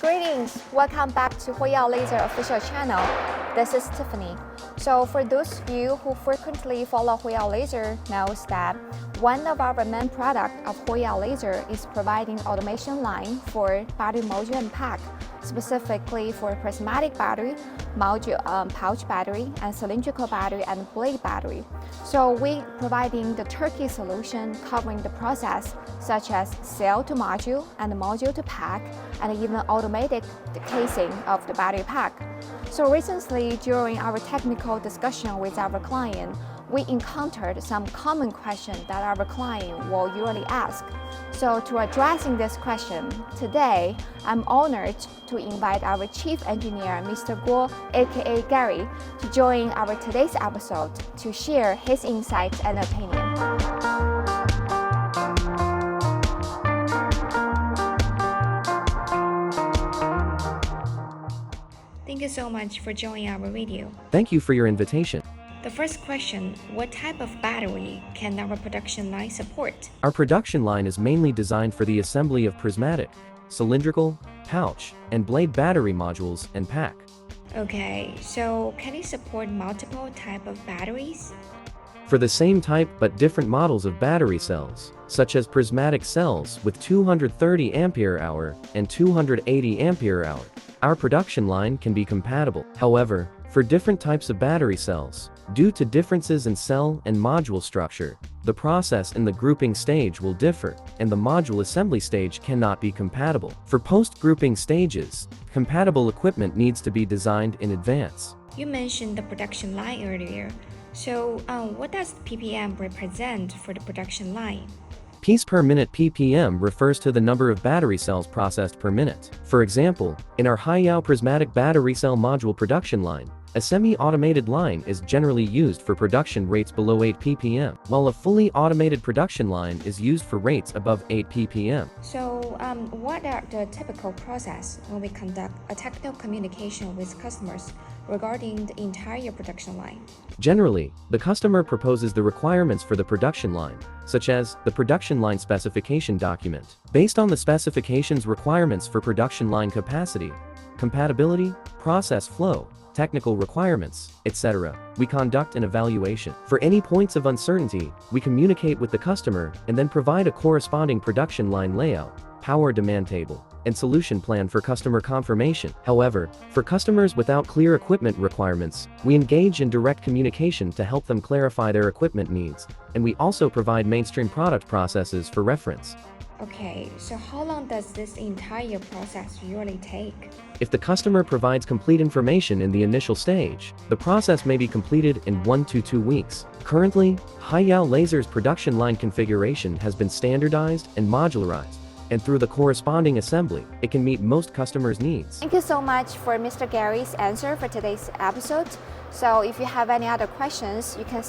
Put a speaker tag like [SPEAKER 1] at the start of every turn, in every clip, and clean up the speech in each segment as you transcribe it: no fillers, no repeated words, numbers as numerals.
[SPEAKER 1] Greetings! Welcome back to Huiyaolaser official channel. This is Tiffany. So for those of you who frequently follow Huiyaolaser knows that one of our main products of Huiyaolaser is providing automation line for battery module and pack, specifically for prismatic battery, module pouch battery, and cylindrical battery and blade battery. So we're providing the turnkey solution covering the process such as cell to module and module to pack, and even automated casing of the battery pack. So recently, during our technical discussion with our client, we encountered some common questions that our client will usually ask. So to addressing this question, today I'm honored to invite our Chief Engineer, Mr. Guo, aka Gary, to join our today's episode to share his insights and opinion. Thank you so much for joining our video.
[SPEAKER 2] Thank you for your invitation.
[SPEAKER 1] The first question, what type of battery can our production line support?
[SPEAKER 2] Our production line is mainly designed for the assembly of prismatic, cylindrical, pouch, and blade battery modules and pack.
[SPEAKER 1] Okay, so can it support multiple type of batteries?
[SPEAKER 2] For the same type but different models of battery cells, such as prismatic cells with 230 ampere-hour and 280 ampere-hour, our production line can be compatible. However, for different types of battery cells, due to differences in cell and module structure, the process in the grouping stage will differ, and the module assembly stage cannot be compatible. For post-grouping stages, compatible equipment needs to be designed in advance.
[SPEAKER 1] You mentioned the production line earlier. So what does ppm represent for the production line?
[SPEAKER 2] Piece per minute ppm refers to the number of battery cells processed per minute. For example, in our Huiyao prismatic battery cell module production line, a semi-automated line is generally used for production rates below 8 ppm, while a fully automated production line is used for rates above 8 ppm.
[SPEAKER 1] So what are the typical process when we conduct a technical communication with customers regarding the entire production line?
[SPEAKER 2] Generally, the customer proposes the requirements for the production line, such as the production line specification document. Based on the specifications requirements for production line capacity, compatibility, process flow, technical requirements, etc., we conduct an evaluation. For any points of uncertainty, we communicate with the customer and then provide a corresponding production line layout, power demand table, and solution plan for customer confirmation. However, for customers without clear equipment requirements, we engage in direct communication to help them clarify their equipment needs, and we also provide mainstream product processes for reference.
[SPEAKER 1] Okay, so how long does this entire process usually take?
[SPEAKER 2] If the customer provides complete information in the initial stage, the process may be completed in 1 to 2 weeks. Currently, YaoLaser's production line configuration has been standardized and modularized, and through the corresponding assembly, it can meet most customers' needs. Thank
[SPEAKER 1] you so much for Mr. Gary's answer for today's episode. So if you have any other questions, you can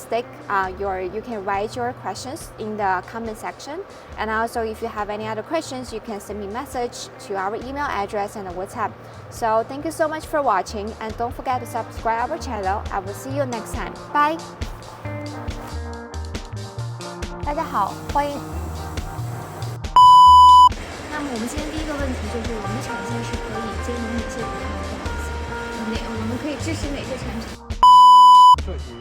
[SPEAKER 1] you can write your questions in the comment section. And also if you have any other questions, you can send me a message to our email address and WhatsApp. So thank you so much for watching, and don't forget to subscribe our channel. I will see you next time. Bye. 大家好，欢迎。那么我们今天第一个问题就是，我们产线是可以兼容哪些品牌的公司？我们可以支持哪些产品？
[SPEAKER 3] 设计